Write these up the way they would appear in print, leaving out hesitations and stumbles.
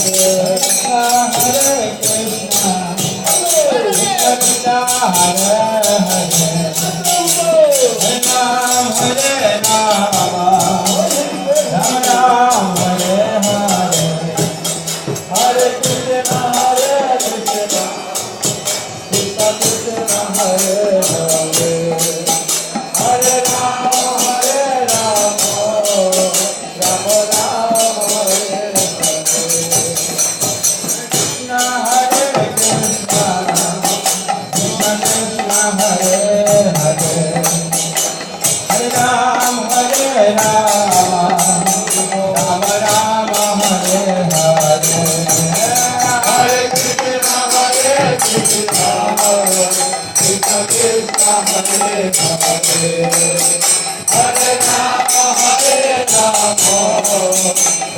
Hare Krishna, Hare Krishna, Krishna Hare Hare, Hare Ram, Hare Ram, Ram Ram, Hare Hare, Hare Krishna, Hare Krishna, Krishna Krishna Hare Hare, Hare Ram, Hare Ram,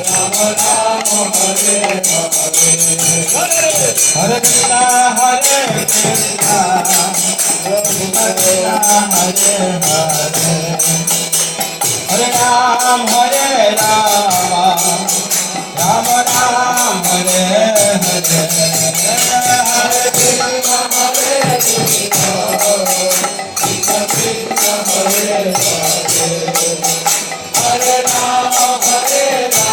Ram Ram, Hare Hare. Hare Krishna, Hare Krishna, Krishna Krishna, Hare Hare, Hare Ram, Hare Ram, Ram Ram, Hare Hare, Hare Krishna, Hare Krishna, Krishna Krishna, Hare Hare, Hare Ram, Hare Ram, Hare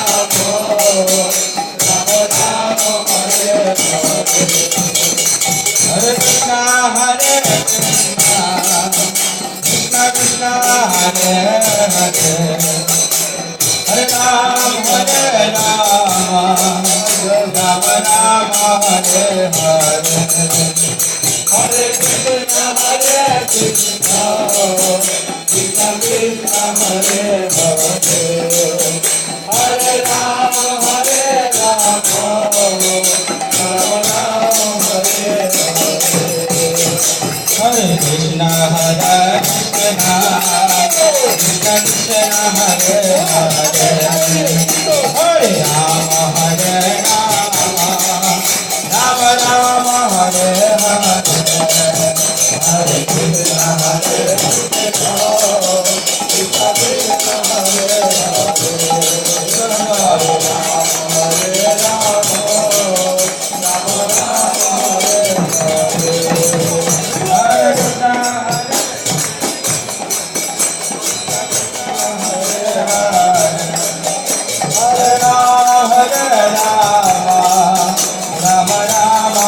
Krishna, Hare Krishna, Krishna Krishna, Hare Hare, Hare Rama, Hare Rama, Rama Rama, Hare Hare, Hare Krishna, Hare Krishna, Krishna Krishna, Hare Hare, Hare Rama, Hare Rama, Rama Rama,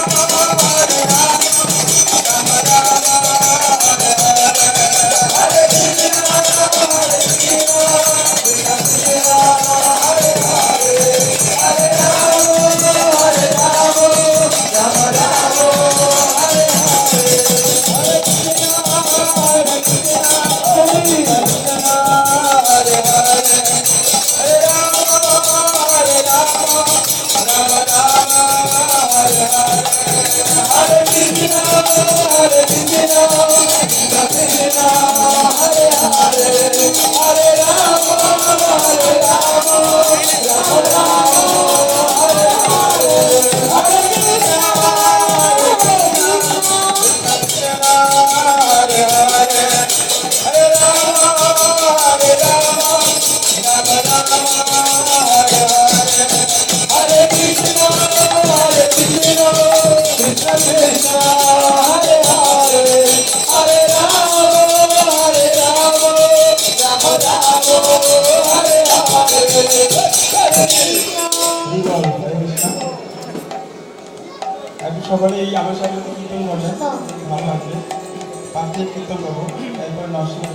Hare Hare. সকলেই আমার সাথে কীর্তন করবেন, ভালো লাগবে। পাঁচ কীর্তন করবো, এরপর নরসিংহ